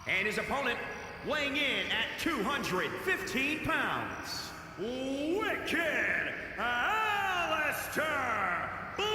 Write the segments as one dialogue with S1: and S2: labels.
S1: And his opponent, weighing in at 215 pounds, Wicked Alistair Black!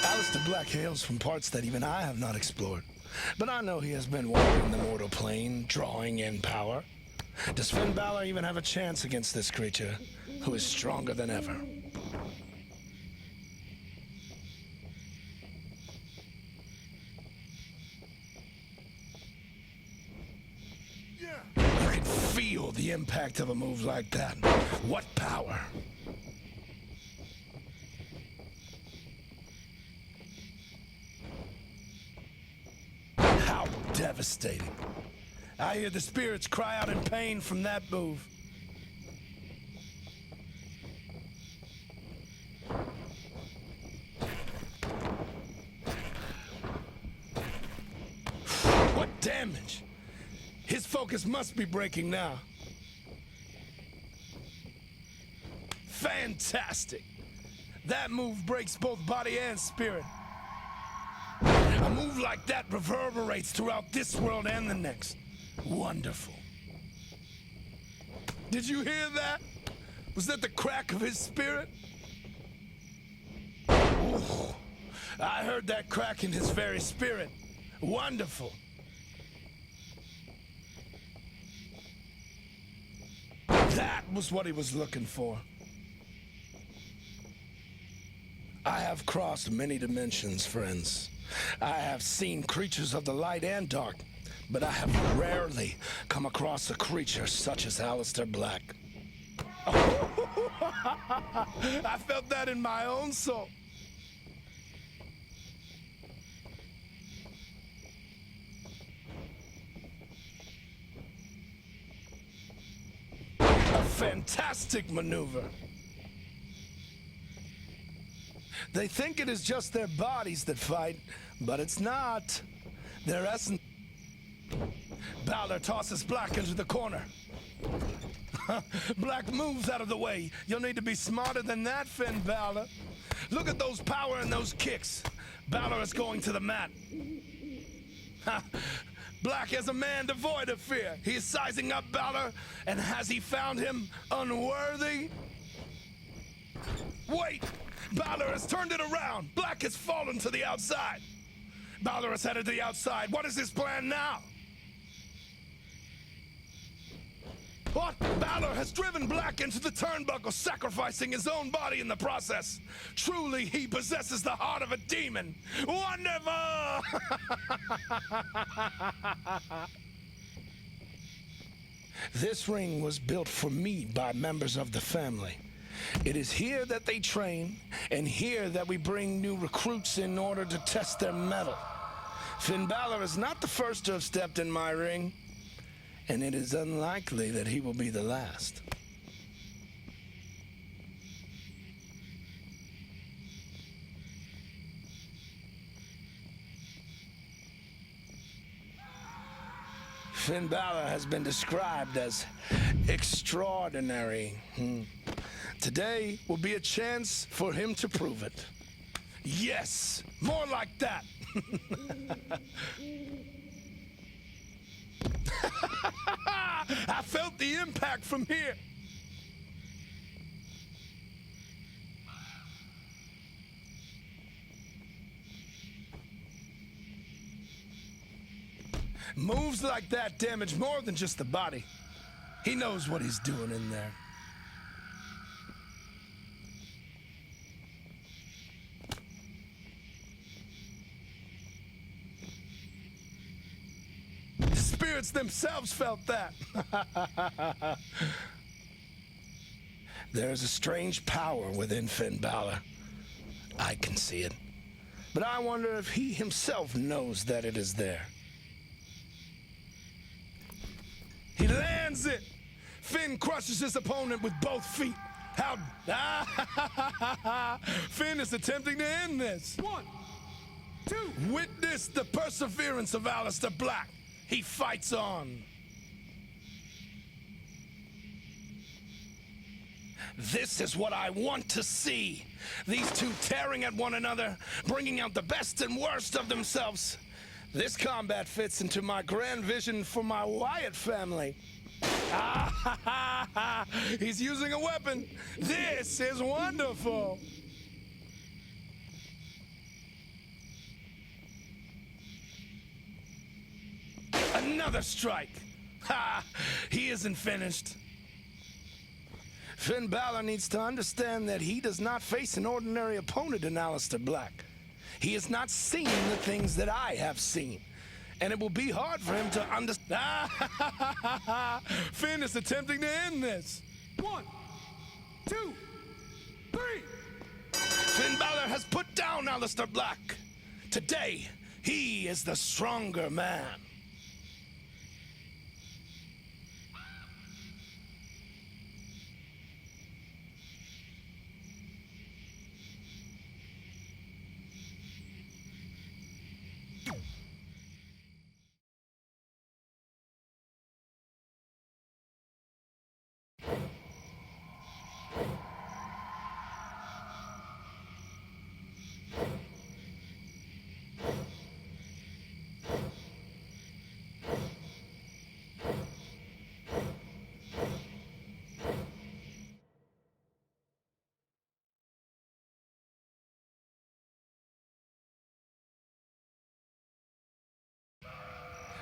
S2: Alistair Black hails from parts that even I have not explored. But I know he has been wandering the mortal plane, drawing in power. Does Finn Balor even have a chance against this creature, who is stronger than ever? I can feel the impact of a move like that. What power! How devastating. I hear the spirits cry out in pain from that move. What damage! His focus must be breaking now. Fantastic! That move breaks both body and spirit. A move like that reverberates throughout this world and the next. Wonderful. Did you hear that? Was that the crack of his spirit? Ooh, I heard that crack in his very spirit. Wonderful. That was what he was looking for. I have crossed many dimensions, friends. I have seen creatures of the light and dark, but I have rarely come across a creature such as Alistair Black. I felt that in my own soul. A fantastic maneuver. They think it is just their bodies that fight, but it's not. Their essence. Balor tosses Black into the corner. Black moves out of the way. You'll need to be smarter than that, Finn Balor. Look at those power and those kicks. Balor is going to the mat. Black is a man devoid of fear. He is sizing up Balor, and has he found him unworthy? Wait! Balor has turned it around. Black has fallen to the outside. Balor is headed to the outside. What is his plan now? What? Balor has driven Black into the turnbuckle, sacrificing his own body in the process. Truly, he possesses the heart of a demon. Wonderful! This ring was built for me by members of the family. It is here that they train, and here that we bring new recruits in order to test their mettle. Finn Balor is not the first to have stepped in my ring, and it is unlikely that he will be the last. Finn Balor has been described as extraordinary. Today will be a chance for him to prove it. Yes, more like that. I felt the impact from here. Moves like that damage more than just the body. He knows what he's doing in there. The spirits themselves felt that. There is a strange power within Finn Balor. I can see it. But I wonder if he himself knows that it is there. He lands it! Finn crushes his opponent with both feet. How... Finn is attempting to end this.
S1: 1, 2.
S2: Witness the perseverance of Aleister Black. He fights on. This is what I want to see. These two tearing at one another, bringing out the best and worst of themselves. This combat fits into my grand vision for my Wyatt family. He's using a weapon. This is wonderful. Another strike. He isn't finished. Finn Balor needs to understand that he does not face an ordinary opponent in Aleister Black. He has not seen the things that I have seen. And it will be hard for him to understand. Finn is attempting to end this.
S1: 1, 2, 3.
S2: Finn Balor has put down Aleister Black. Today, he is the stronger man.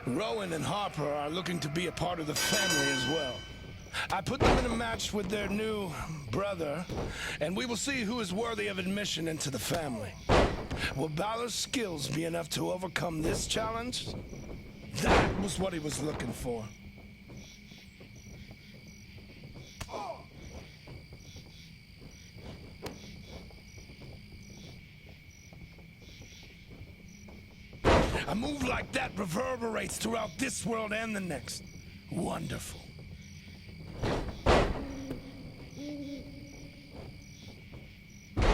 S2: Rowan and Harper are looking to be a part of the family as well. I put them in a match with their new brother, and we will see who is worthy of admission into the family. Will Balor's skills be enough to overcome this challenge? That was what he was looking for. A move like that reverberates throughout this world and the next. Wonderful.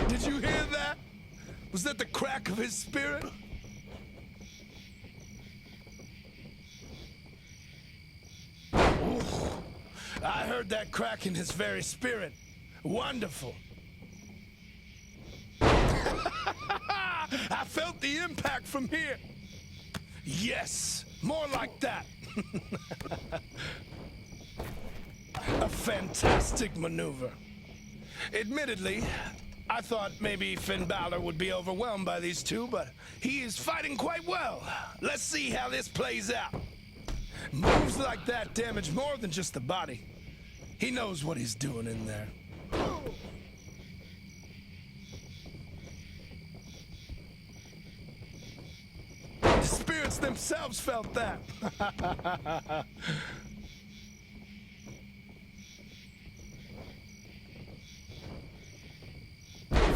S2: Did you hear that? Was that the crack of his spirit? Ooh, I heard that crack in his very spirit. Wonderful. I felt the impact from here. Yes, more like that. A fantastic maneuver. Admittedly, I thought maybe Finn Balor would be overwhelmed by these two, but he is fighting quite well. Let's see how this plays out. Moves like that damage more than just the body. He knows what he's doing in there. The spirits themselves felt that.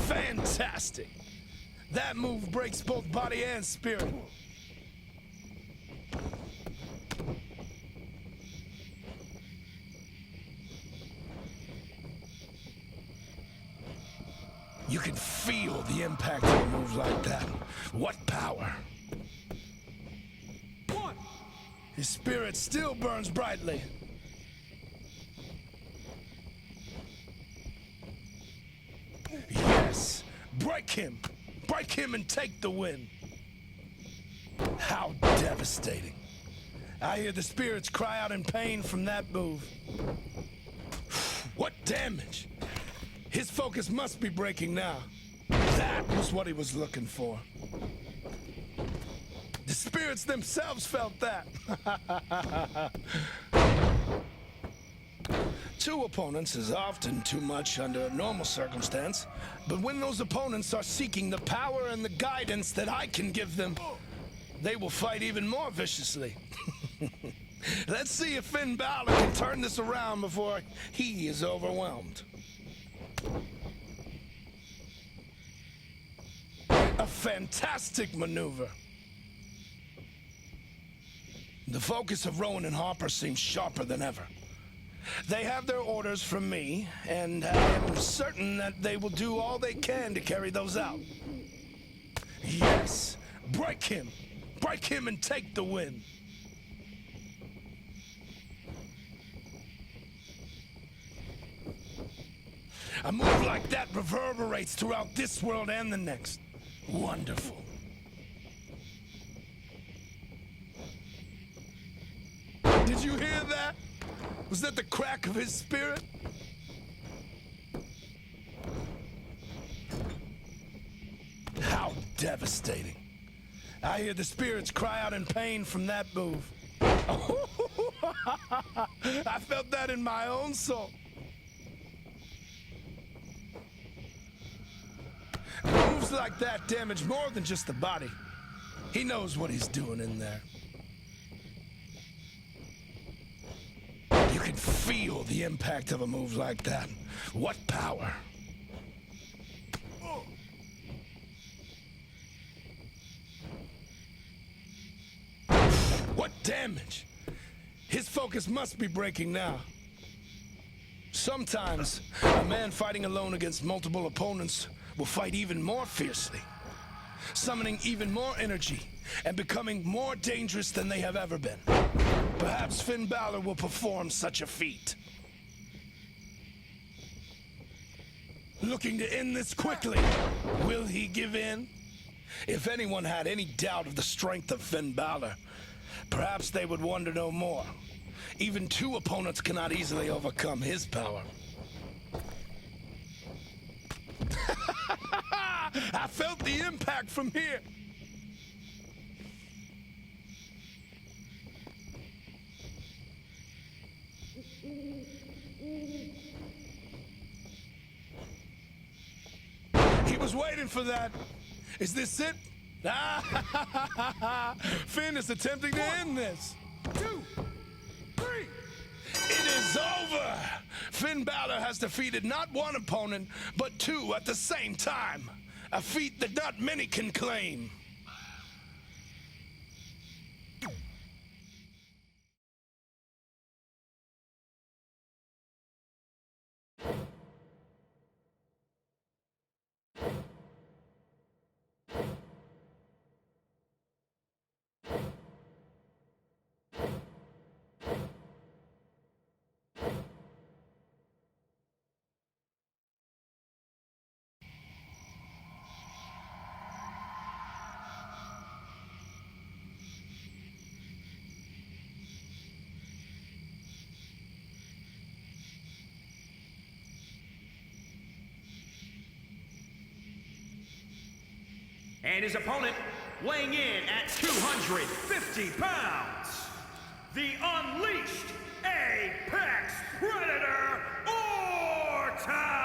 S2: Fantastic. That move breaks both body and spirit. You can feel the impact of a move like that. What power.
S1: 1,
S2: His spirit still burns brightly. Yes! Break him! Break him and take the win! How devastating. I hear the spirits cry out in pain from that move. What damage! His focus must be breaking now. That was what he was looking for. The spirits themselves felt that. Two opponents is often too much under a normal circumstance, but when those opponents are seeking the power and the guidance that I can give them, they will fight even more viciously. Let's see if Finn Balor can turn this around before he is overwhelmed. A fantastic maneuver. The focus of Rowan and Harper seems sharper than ever. They have their orders from me, and I am certain that they will do all they can to carry those out. Yes! Break him! Break him and take the win! A move like that reverberates throughout this world and the next. Wonderful. Did you hear that? Was that the crack of his spirit? How devastating. I hear the spirits cry out in pain from that move. I felt that in my own soul. Moves like that damage more than just the body. He knows what he's doing in there. You can feel the impact of a move like that. What power. What damage. His focus must be breaking now. Sometimes, a man fighting alone against multiple opponents will fight even more fiercely, summoning even more energy and becoming more dangerous than they have ever been. Perhaps Finn Balor will perform such a feat. Looking to end this quickly. Will he give in? If anyone had any doubt of the strength of Finn Balor, perhaps they would wonder no more. Even two opponents cannot easily overcome his power. I felt the impact from here. He was waiting for that. Is this it? Finn is attempting to end this.
S1: 2, 3.
S2: It is over! Finn Balor has defeated not one opponent, but two at the same time. A feat that not many can claim.
S3: And his opponent, weighing in at 250 pounds, the Unleashed Apex Predator Orton!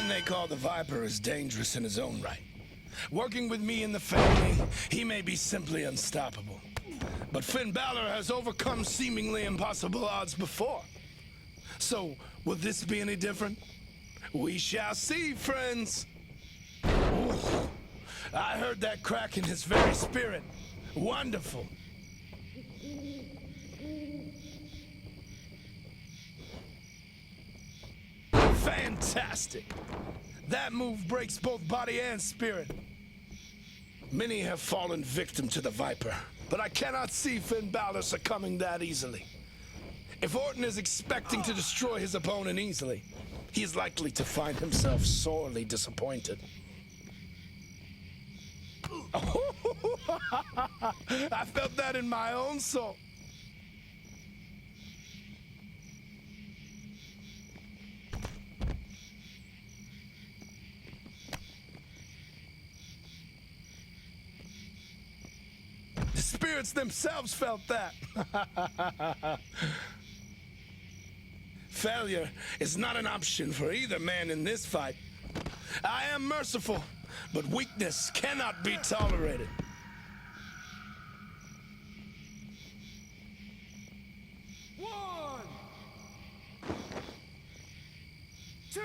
S2: man they call the Viper is dangerous in his own right. Working with me in the family, he may be simply unstoppable. But Finn Balor has overcome seemingly impossible odds before. So, will this be any different? We shall see, friends. Ooh, I heard that crack in his very spirit. Wonderful. Fantastic. That move breaks both body and spirit. Many have fallen victim to the Viper, but I cannot see Finn Balor succumbing that easily. If Orton is expecting to destroy his opponent easily, he is likely to find himself sorely disappointed. I felt that in my own soul. The spirits themselves felt that. Failure is not an option for either man in this fight. I am merciful, but weakness cannot be tolerated.
S1: One, two,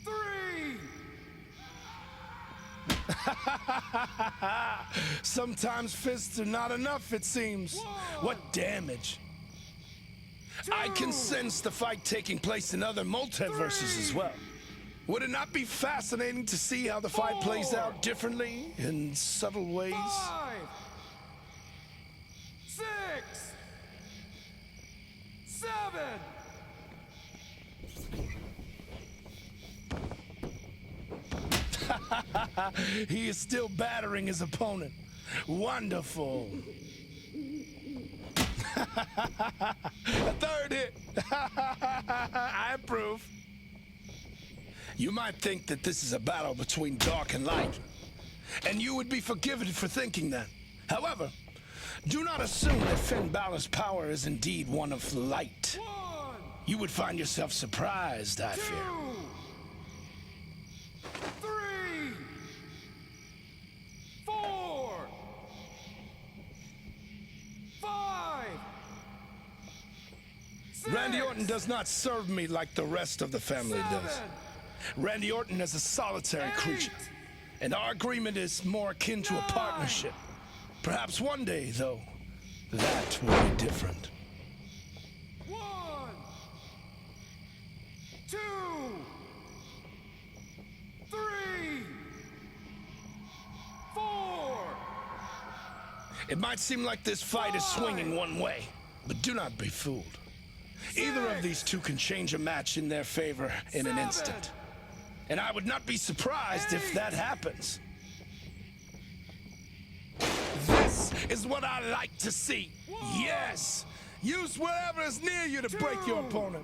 S1: three.
S2: Sometimes fists are not enough, it seems. What damage. I can sense the fight taking place in other multiverses as well. Would it not be fascinating to see how the fight plays out differently in subtle ways?
S1: 5, 6, 7.
S2: He is still battering his opponent. Wonderful. A third hit. I approve. You might think that this is a battle between dark and light, and you would be forgiven for thinking that. However, do not assume that Finn Balor's power is indeed one of light.
S1: 1,
S2: You would find yourself surprised, I
S1: 2,
S2: fear.
S1: 3, 4, 5.
S2: Randy Orton does not serve me like the rest of the family does. Randy Orton is a solitary creature, and our agreement is more akin to a partnership. Perhaps one day, though, that will be different.
S1: 1, 2, 3, 4.
S2: It might seem like this fight is swinging one way, but do not be fooled. Either of these two can change a match in their favor in an instant. And I would not be surprised if that happens. This is what I like to see. Yes! Use whatever is near you to break your opponent.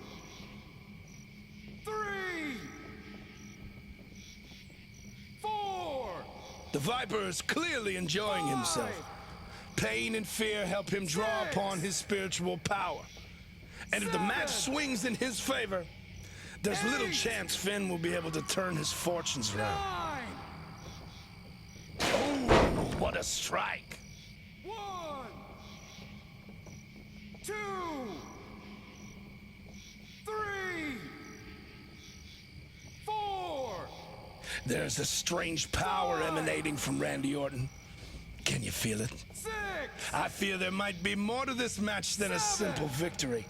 S1: 3, 4.
S2: The Viper is clearly enjoying himself. Pain and fear help him draw upon his spiritual power. And if the match swings in his favor, there's little chance Finn will be able to turn his fortunes around.
S1: 9.
S2: Oh, what a strike!
S1: 1, 2, 3, 4.
S2: There's a strange power emanating from Randy Orton. Can you feel it?
S1: 6.
S2: I fear there might be more to this match than a simple victory.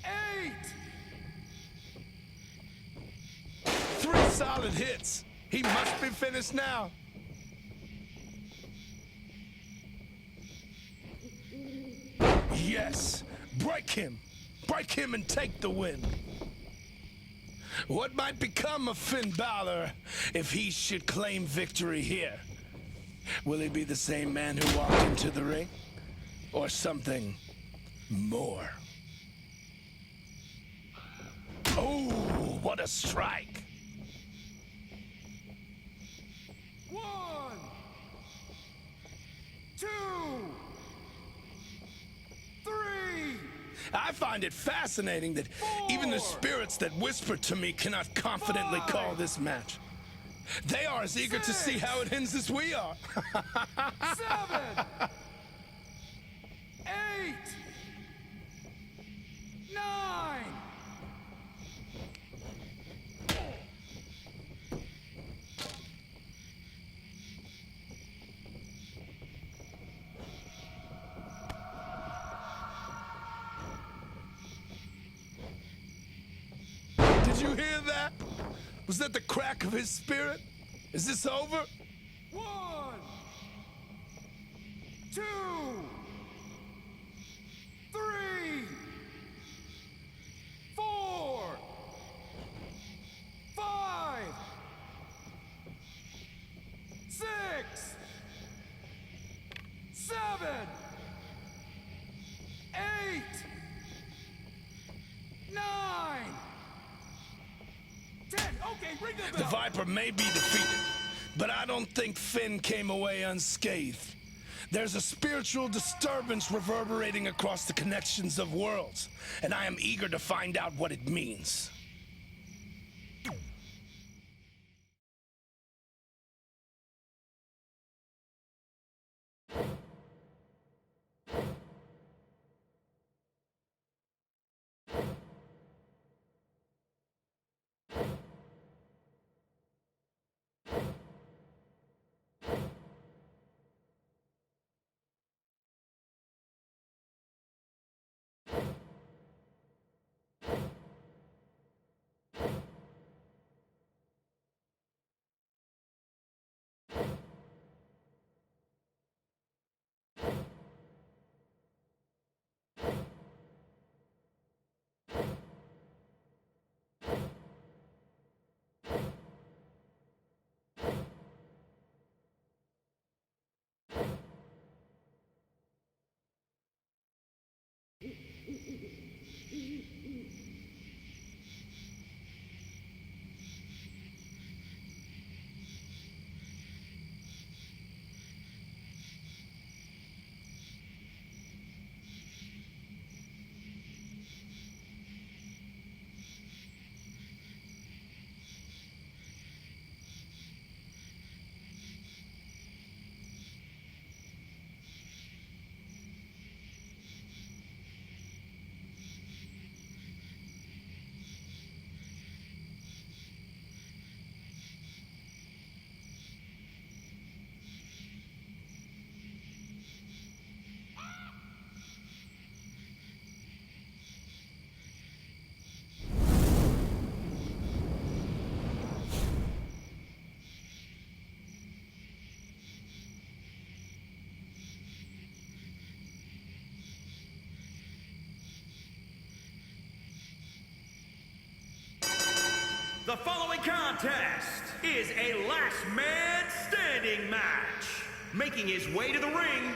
S1: 8.
S2: 3 solid hits. He must be finished now. Yes, break him. Break him and take the win. What might become of Finn Balor if he should claim victory here? Will he be the same man who walked into the ring? Or something more? Oh, what a strike!
S1: 1, 2, 3.
S2: I find it fascinating that even the spirits that whisper to me cannot confidently call this match. They are as eager to see how it ends as we are.
S1: 7, 8, 9.
S2: Did you hear that? Was that the crack of his spirit? Is this over?
S1: 1, 2, 3, 4, 5, 6, 7, 8, 9, 10. Okay, ring the
S2: The
S1: bell.
S2: Viper may be defeated, but I don't think Finn came away unscathed. There's a spiritual disturbance reverberating across the connections of worlds, and I am eager to find out what it means.
S3: The following contest is a last man standing match. Making his way to the ring,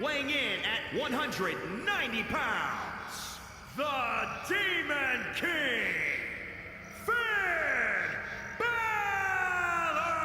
S3: weighing in at 190 pounds, the Demon King, Finn Balor!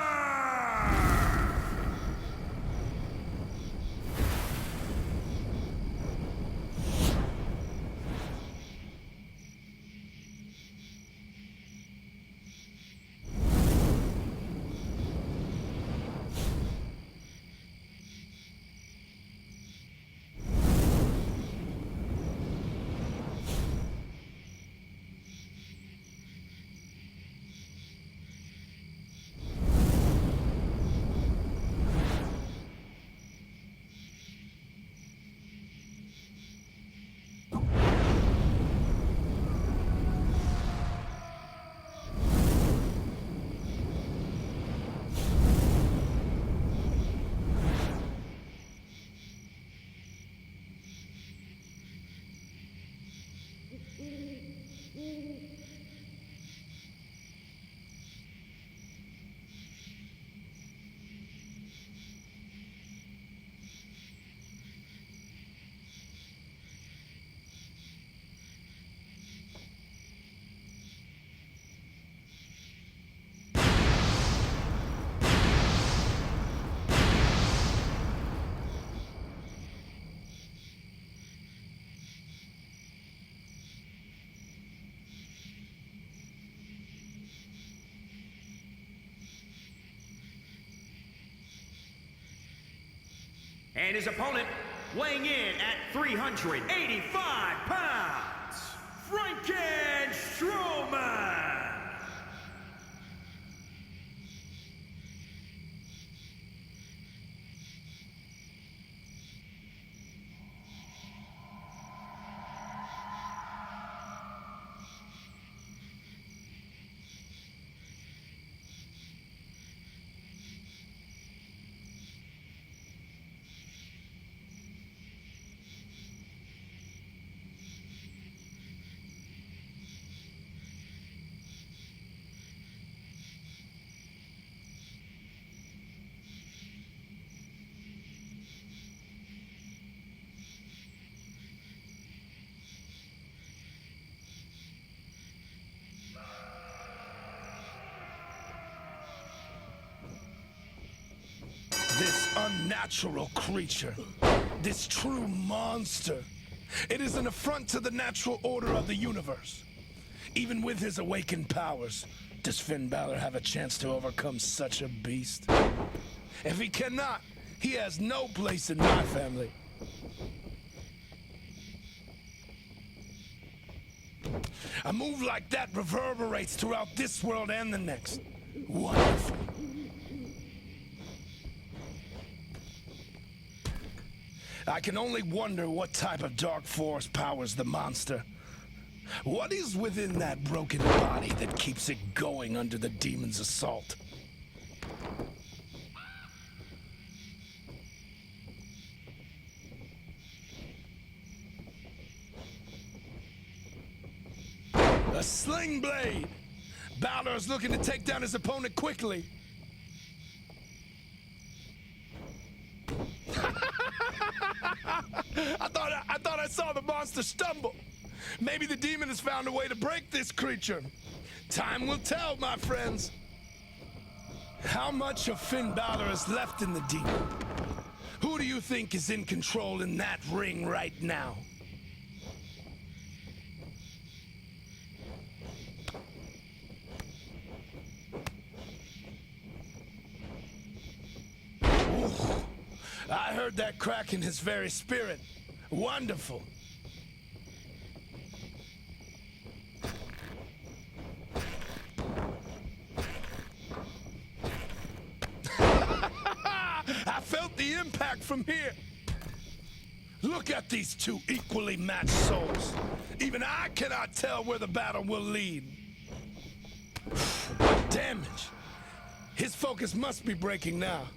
S3: And his opponent, weighing in at 385 pounds, Frankenstrowman.
S2: This unnatural creature, this true monster, it is an affront to the natural order of the universe. Even with his awakened powers, does Finn Balor have a chance to overcome such a beast? If he cannot, he has no place in my family. A move like that reverberates throughout this world and the next. Wonderful. I can only wonder what type of dark force powers the monster. What is within that broken body that keeps it going under the demon's assault? A sling blade! Balor is looking to take down his opponent quickly. I thought I saw the monster stumble. Maybe the demon has found a way to break this creature. Time will tell, my friends. How much of Finn Balor is left in the demon? Who do you think is in control in that ring right now? Ooh, I heard that crack in his very spirit. Wonderful. I felt the impact from here. Look at these two equally matched souls. Even I cannot tell where the battle will lead. Damage. His focus must be breaking now.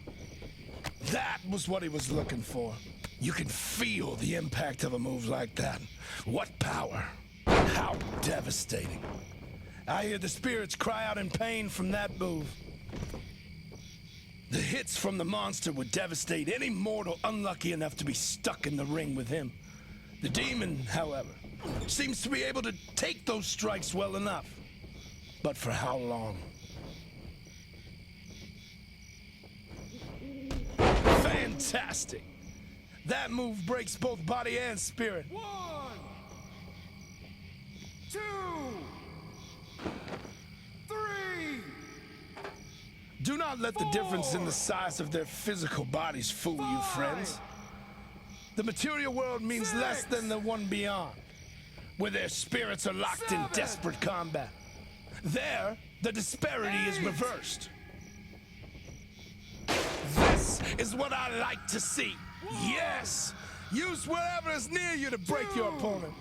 S2: That was what he was looking for. You can feel the impact of a move like that. What power. How devastating. I hear the spirits cry out in pain from that move. The hits from the monster would devastate any mortal unlucky enough to be stuck in the ring with him. The demon, however, seems to be able to take those strikes well enough. But for how long? Fantastic! That move breaks both body and spirit.
S1: 1, 2, 3.
S2: Do not let the difference in the size of their physical bodies fool you, friends. The material world means less than the one beyond, where their spirits are locked in desperate combat. There, the disparity is reversed. This is what I like to see. Yes! Use whatever is near you to break your opponent.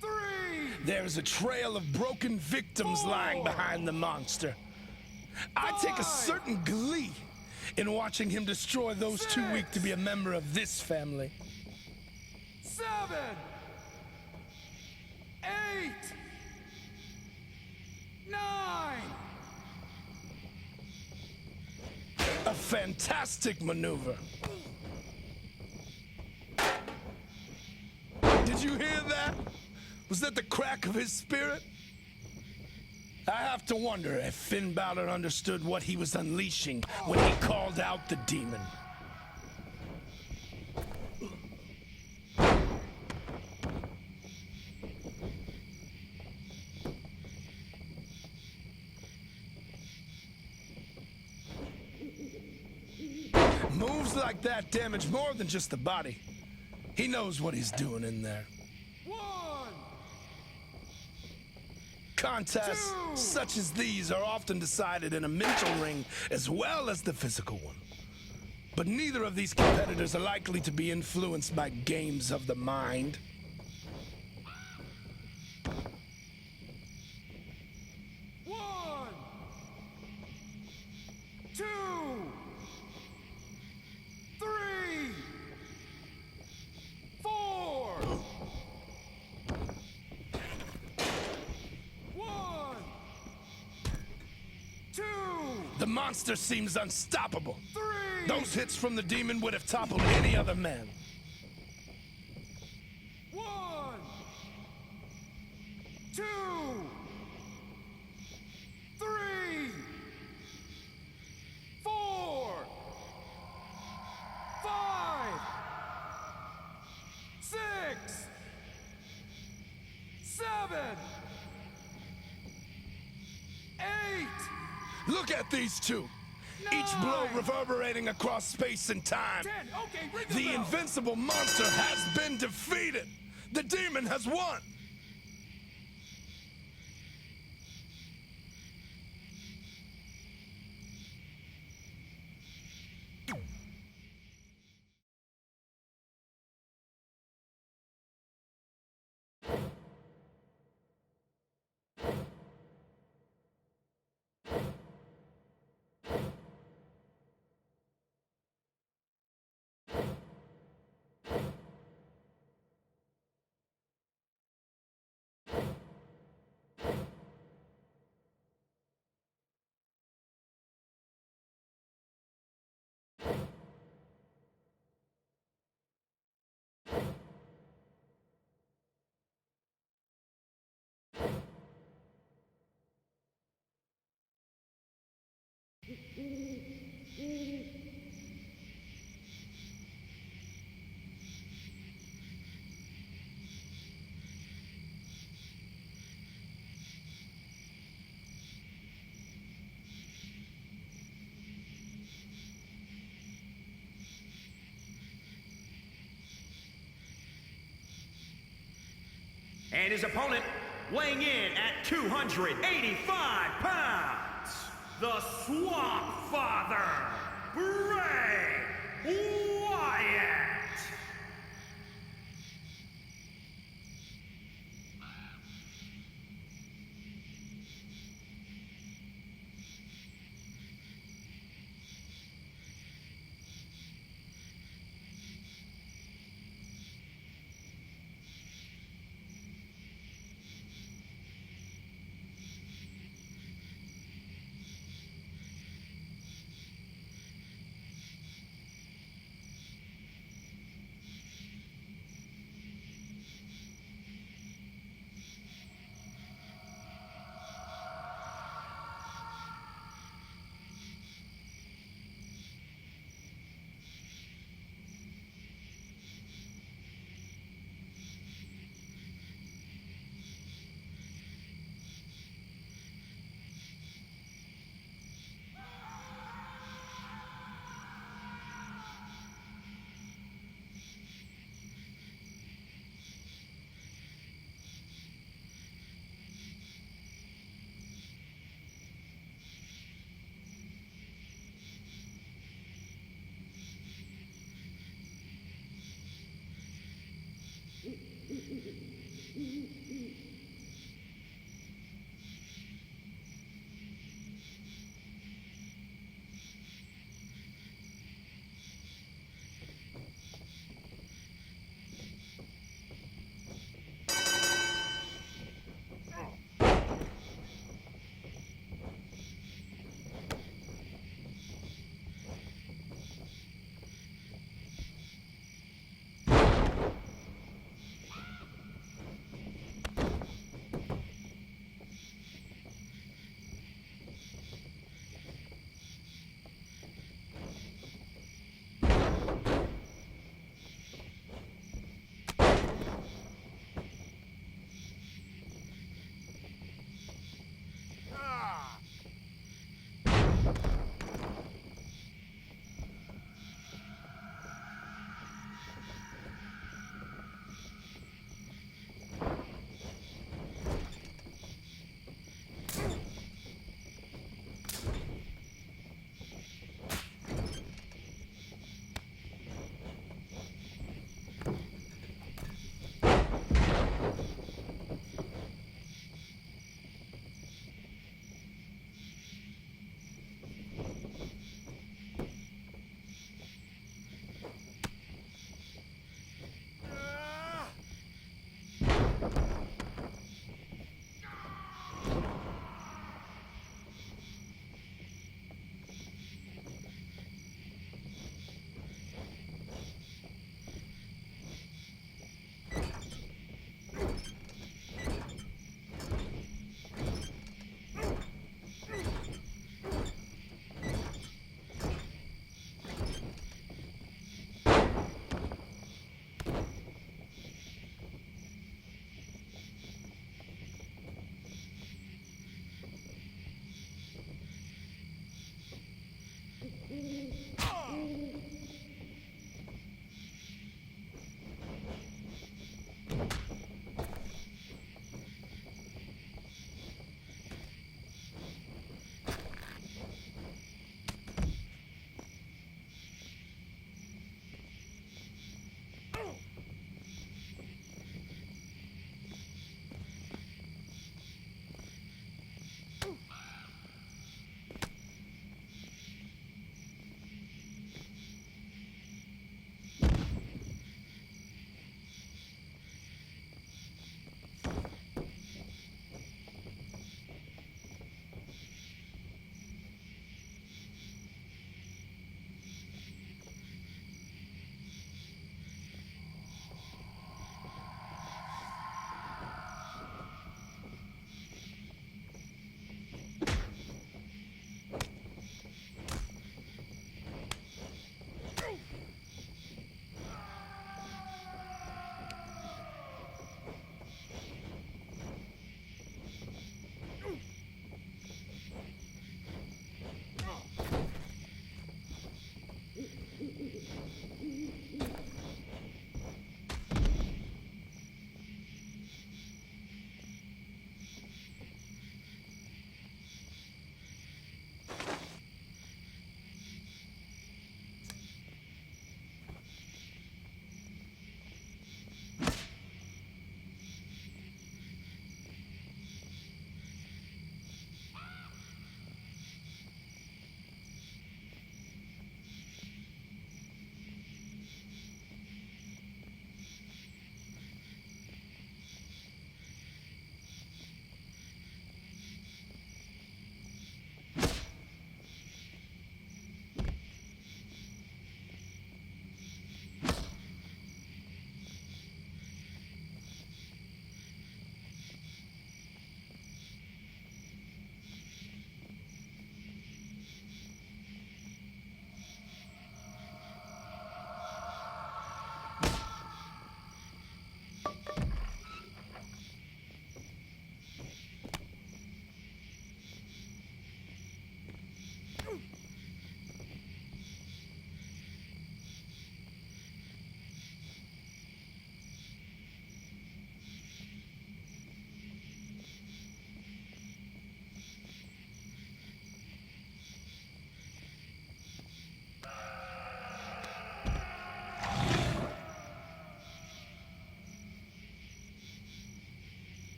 S1: 3.
S2: There is a trail of broken victims lying behind the monster. I take a certain glee in watching him destroy those too weak to be a member of this family.
S1: 7, 8, 9.
S2: A fantastic maneuver. Did you hear that? Was that the crack of his spirit? I have to wonder if Finn Balor understood what he was unleashing when he called out the demon. Moves like that damage more than just the body. He knows what he's doing in there.
S1: 1,
S2: Contests
S1: 2.
S2: such as these are often decided in a mental ring as well as the physical one. But neither of these competitors are likely to be influenced by games of the mind.
S1: 1, 2, 3, 4. 1, 2,
S2: The monster seems unstoppable.
S1: 3.
S2: Those hits from the demon would have toppled any other man.
S1: 1, 2, 3, 4, 5, 6, 7, 8.
S2: Look at these two. Each blow
S1: 9.
S2: reverberating across space and time.
S1: 10. Okay, ring
S2: The
S1: bell.
S2: invincible monster has been defeated. The demon has won.
S3: And his opponent, weighing in at 285 pounds, the Swamp Father, Bray Wyatt.